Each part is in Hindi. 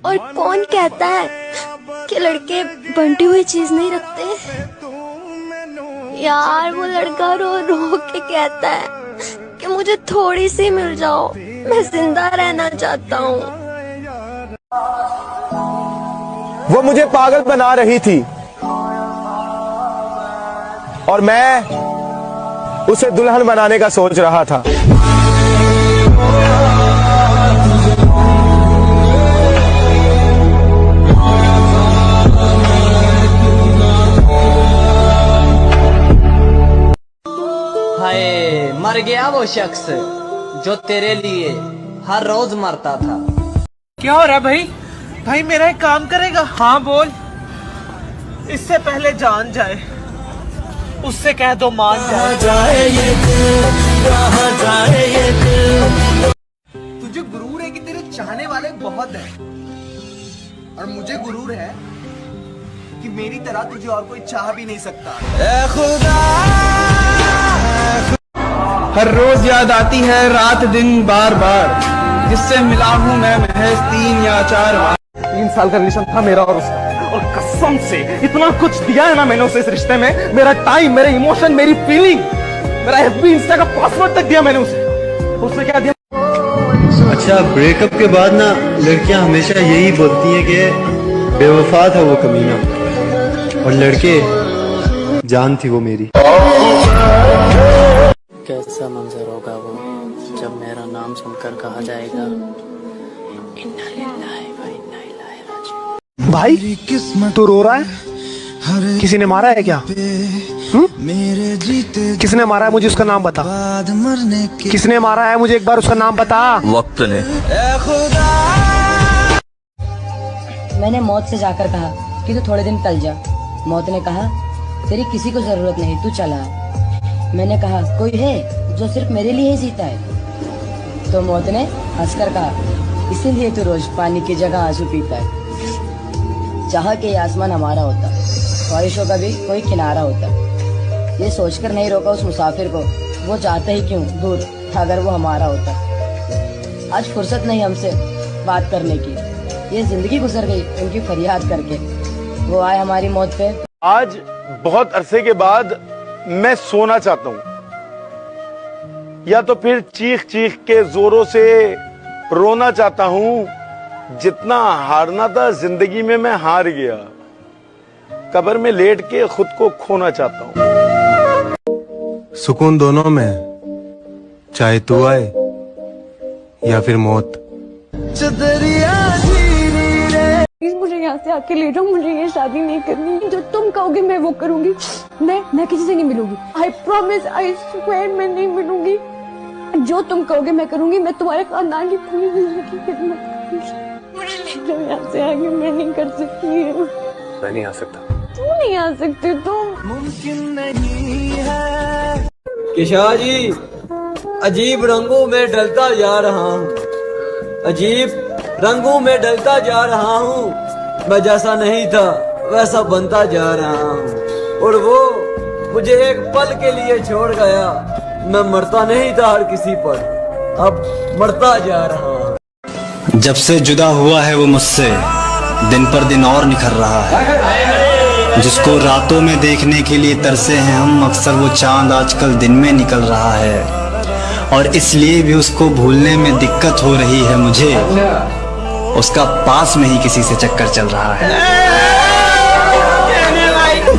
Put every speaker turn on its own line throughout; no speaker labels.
और कौन कहता है कि लड़के बंटी हुई चीज नहीं रखते। यार वो लड़का रो रो के कहता है कि मुझे थोड़ी सी मिल जाओ, मैं जिंदा रहना चाहता हूँ।
वो मुझे पागल बना रही थी और मैं उसे दुल्हन बनाने का सोच रहा था।
हाय, मर गया वो शख्स जो तेरे लिए हर रोज मरता था।
क्या हो रहा है भाई? भाई मेरा एक काम करेगा? हाँ बोल। इससे पहले जान जाए उससे कह दो मान जाए ये दिल, कहाँ जाए ये दिल। तुझे गुरूर है कि तेरे चाहने वाले बहुत हैं और मुझे गुरूर है कि मेरी तरह तुझे और कोई चाह भी नहीं सकता। ऐ खुदा,
हर रोज याद आती है रात दिन बार बार, जिससे मिला हूँ मैं महज 3 या 4 बार।
3 साल का रिलेशन था मेरा और उसका, और कसम से इतना कुछ दिया है ना मैंने उसे इस रिश्ते में। मेरा टाइम, मेरे इमोशन, मेरी फीलिंग, मेरा एफबी इंस्टा का पासवर्ड तक दिया मैंने उसे। उसने क्या दिया?
अच्छा, ब्रेकअप के बाद ना लड़कियां हमेशा यही बोलती हैं कि बेवफा था वो कमीना, और लड़के जान थी वो मेरी।
कैसा मंजर होगा वो जब मेरा नाम सुनकर कहा जाएगा इन्ना लिल्लाहि व इन्ना इलैहि राजिऊन।
भाई तू रो रहा है? किसी ने मारा है क्या? किसने मारा है? मुझे उसका नाम बता। किसने मारा है? मुझे एक बार उसका नाम बता।
वक्त ने।
मैंने मौत से जाकर कहा कि तू थोड़े दिन टल जा। मौत ने कहा तेरी किसी को जरूरत नहीं, तू चला। मैंने कहा कोई है जो सिर्फ मेरे लिए ही जीता है? तो मौत ने हंसकर कहा इसीलिए तू रोज पानी की जगह आंसू पीता है। चाह के ये आसमान हमारा होता, ख्वाहिशों का भी कोई किनारा होता। ये सोचकर नहीं रोका उस मुसाफिर को वो चाहता ही क्यों दूर अगर वो हमारा होता। आज फुर्सत नहीं हमसे बात करने की, ये जिंदगी गुजर गई उनकी फरियाद करके। वो आए हमारी मौत पे।
आज बहुत अरसे के बाद मैं सोना चाहता हूँ, या तो फिर चीख चीख के जोरों से रोना चाहता हूँ। जितना हारना था जिंदगी में मैं हार गया। कब्र में लेट के खुद को खोना चाहता हूँ।
सुकून दोनों में, चाहे तू आए या फिर मौत।
प्लीज मुझे यहाँ से आके ले जाओ, मुझे ये शादी नहीं करनी। जो तुम कहोगे मैं वो करूंगी। मैं किसी से नहीं मिलूंगी। आई प्रॉमिस, आई स्वेयर, मैं नहीं मिलूंगी। जो तुम कहोगे मैं करूंगी। मैं तुम्हारे खानदान की पूरी जिंदगी की खिदमत करूंगी। मुझे ले जाओ यहाँ से आगे, मैं नहीं कर सकती।
मैं नहीं आ सकता।
तू नहीं आ सकती, तुम।
मुमकिन नहीं है।
किशा जी, अजीब रंगों में ढलता जा रहा हूँ, अजीब रंगों में ढलता जा रहा हूँ। मैं जैसा नहीं था वैसा बनता जा रहा हूँ, और वो मुझे एक पल के लिए छोड़ गया। मैं मरता नहीं था हर किसी पर, अब मरता जा रहा हूँ।
जब से जुदा हुआ है वो मुझसे, दिन पर दिन और निखर रहा है। जिसको रातों में देखने के लिए तरसे हैं हम, अक्सर वो चांद आजकल दिन में निकल रहा है, और इसलिए भी उसको भूलने में दिक्कत हो रही है मुझे। उसका पास में ही किसी से चक्कर चल रहा है।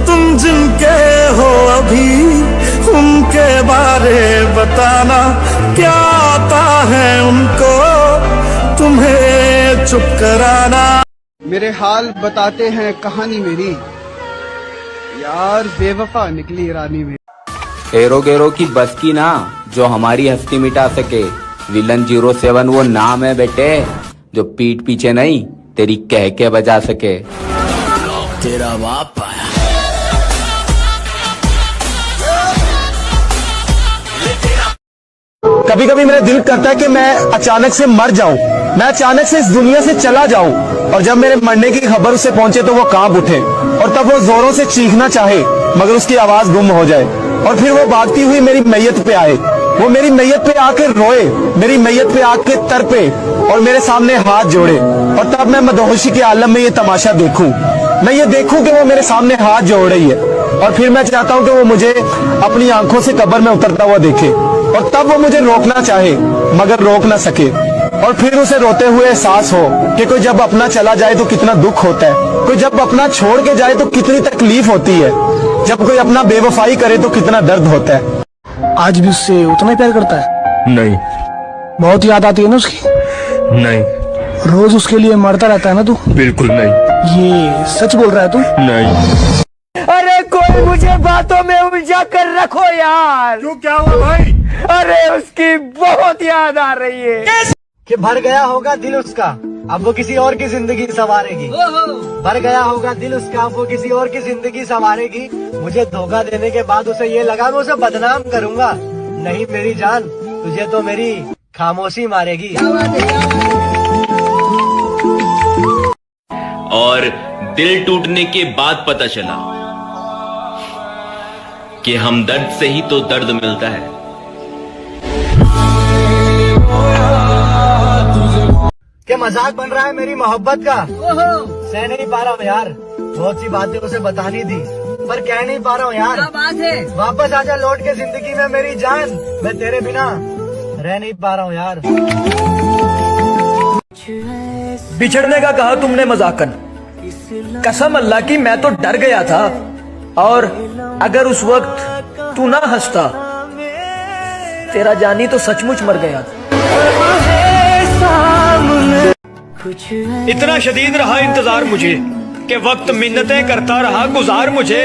तुम जिनके हो अभी उनके बारे बताना, क्या आता है उनको तुम्हें चुप कराना। मेरे हाल बताते हैं कहानी मेरी, यार बेवफा निकली रानी मेरी।
एरो गेरो की बस की ना जो हमारी हस्ती मिटा सके। विलन 07 वो नाम है बेटे, जो पीठ पीछे नहीं तेरी कह के बजा सके।
तेरा बाप आया।
कभी कभी मेरा दिल करता है कि मैं अचानक से मर जाऊं, मैं अचानक से इस दुनिया से चला जाऊं, और जब मेरे मरने की खबर उसे पहुंचे तो वो कांप उठे, और तब वो जोरों से चीखना चाहे मगर उसकी आवाज गुम हो जाए, और फिर वो भागती हुई मेरी मैयत पे आए।
वो मेरी मैयत पे आके रोए, मेरी मैयत पे आके तड़पे और मेरे सामने हाथ जोड़े, और तब मैं मदहोशी के आलम में ये तमाशा देखूं। मैं ये देखूं कि वो मेरे सामने हाथ जोड़ रही है, और फिर मैं चाहता हूं कि वो मुझे अपनी आंखों से कब्र में उतरता हुआ देखे, और तब वो मुझे रोकना चाहे मगर रोक ना सके, और फिर उसे रोते हुए एहसास हो कि कोई जब अपना चला जाए तो कितना दुख होता है, कोई जब अपना छोड़ के जाए तो कितनी तकलीफ होती है, जब कोई अपना बेवफाई करे तो कितना दर्द होता है।
आज भी उससे उतना ही प्यार करता है?
नहीं।
बहुत याद आती है ना उसकी?
नहीं।
रोज उसके लिए मरता रहता है ना तू?
बिल्कुल नहीं।
ये सच बोल रहा है तू?
नहीं।
अरे कोई मुझे बातों में उलझा कर रखो यार।
क्यों, क्या हुआ भाई?
अरे उसकी बहुत याद आ रही है।
कि भर गया होगा दिल उसका, अब वो किसी और की जिंदगी संवारेगी। भर गया होगा दिल उसका, अब वो किसी और की जिंदगी संवारेगी। मुझे धोखा देने के बाद उसे ये लगा मैं उसे बदनाम करूंगा। नहीं मेरी जान, तुझे तो मेरी खामोशी मारेगी।
और दिल टूटने के बाद पता चला कि हमदर्द से ही तो दर्द मिलता है।
क्या मजाक बन रहा है मेरी मोहब्बत का? सह नहीं पा रहा हूँ यार, बहुत सी बातें उसे बतानी थी पर कह नहीं पा रहा हूँ यार। क्या बात है? वापस आजा लौट के जिंदगी में मेरी जान, मैं तेरे बिना रह नहीं पा रहा हूँ यार।
बिछड़ने का कहा तुमने मजाकन, कसम अल्लाह की मैं तो डर गया था, और अगर उस वक्त तू ना हंसता तेरा जानी तो सचमुच मर गया था। इतना शदीद रहा इंतजार मुझे कि वक्त मिन्नतें करता रहा गुजार मुझे।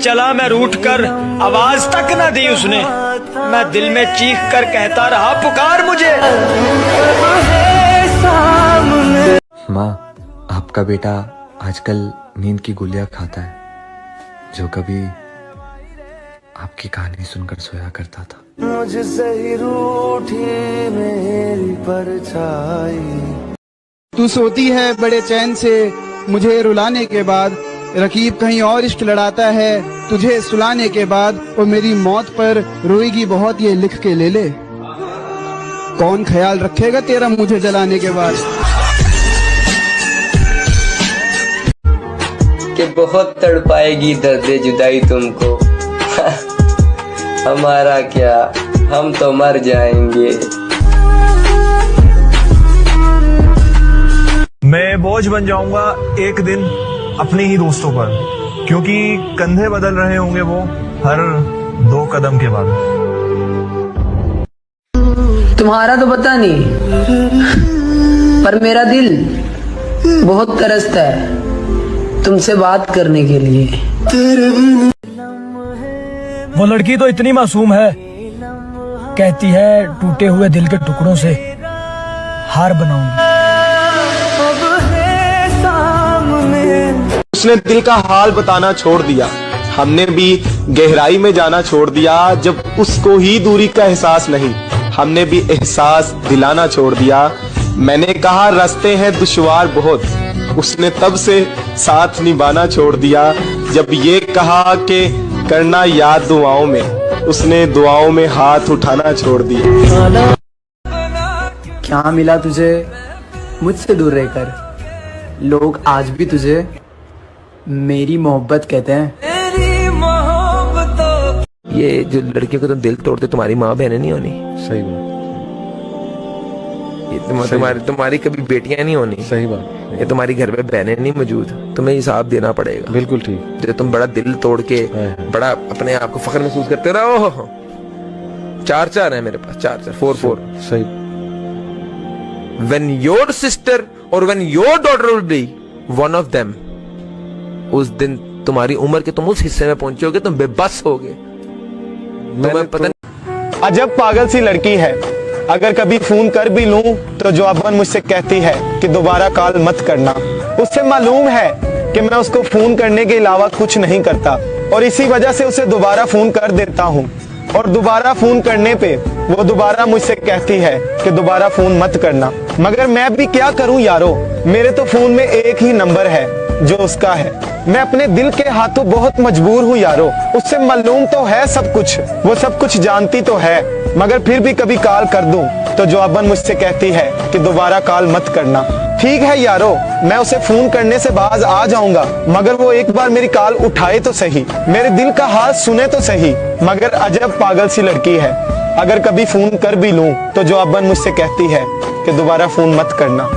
चला मैं रूठ कर, आवाज तक न दी उसने, मैं दिल में चीख कर कहता रहा पुकार मुझे।
माँ, आपका बेटा आजकल नींद की गोलियां खाता है, जो कभी आपकी कहानी सुनकर सोया करता था।
मुझसे ही रूठी मेरी परछाई।
तू सोती है बड़े चैन से मुझे रुलाने के बाद, रकीब कहीं और इश्क लड़ाता है तुझे सुलाने के बाद। और मेरी मौत पर रोएगी बहुत ये लिख के ले ले, कौन ख्याल रखेगा तेरा मुझे जलाने के बाद।
कि बहुत तड़पाएगी दर्द जुदाई तुमको। हमारा क्या, हम तो मर जाएंगे।
मैं बोझ बन जाऊंगा एक दिन अपने ही दोस्तों पर, क्योंकि कंधे बदल रहे होंगे वो हर 2 कदम के बाद।
तुम्हारा तो पता नहीं, पर मेरा दिल बहुत तरसता है तुमसे बात करने के लिए।
वो लड़की तो इतनी मासूम है, कहती है टूटे हुए दिल के टुकड़ों से हार बनाऊंगी।
उसने दिल का हाल बताना छोड़ दिया, हमने भी गहराई में जाना छोड़ दिया। जब उसको ही दूरी का एहसास नहीं, हमने भी एहसास दिलाना छोड़ दिया। मैंने कहा रास्ते हैं दुश्वार बहुत, उसने तब से साथ निभाना छोड़ दिया। जब ये कहा कि करना याद दुआओं में, उसने दुआओं में हाथ उठाना छोड़ दिया।
क्या मिला तुझे मुझसे दूर रहकर? लोग आज भी तुझे मेरी मोहब्बत कहते हैं।
ये जो लड़कियों को तो दिल तोड़ते तुम्हारी माँ बहनें नहीं होनी।
सही बात।
ये तुम्हारी कभी बेटियां नहीं होनी।
सही बात।
ये तुम्हारी घर में बहनें नहीं मौजूद, तुम्हें हिसाब देना पड़ेगा।
बिल्कुल ठीक।
जो तुम बड़ा दिल तोड़ के बड़ा अपने आप को फख्र महसूस करते रहो। 4 है मेरे पास, 4
सही।
When your sister or when your daughter will be one of them, उस दिन तुम्हारी उम्र के तुम उस हिस्से में पहुंचोगे, तुम बेबस होगे। तुम्हें पता नहीं।
अजब पागल सी लड़की है, अगर कभी फोन कर भी लूं तो जवाबन मुझसे कहती है कि दोबारा कॉल मत करना। उससे मालूम है कि मैं उसको फोन करने के अलावा कुछ नहीं करता, और इसी वजह से उसे दोबारा फोन कर देता हूं। और दोबारा फोन करने पे वो दोबारा मुझसे कहती है कि दोबारा फोन मत करना। मगर मैं भी क्या करूं यारो, मेरे तो फोन में एक ही नंबर है,
जो उसका है। मैं अपने दिल के हाथों बहुत मजबूर हूँ यारो, उससे मालूम तो है सब कुछ, वो सब कुछ जानती तो है, मगर फिर भी कभी कॉल कर दूं तो जवाबन मुझसे कहती है कि दोबारा कॉल मत करना। ठीक है यारो, मैं उसे फोन करने से बाज आ जाऊंगा, मगर वो एक बार मेरी कॉल उठाए तो सही, मेरे दिल का हाल सुने तो सही। मगर अजब पागल सी लड़की है, अगर कभी फोन कर भी लूं तो जवाबन मुझसे कहती है कि दोबारा फोन मत करना।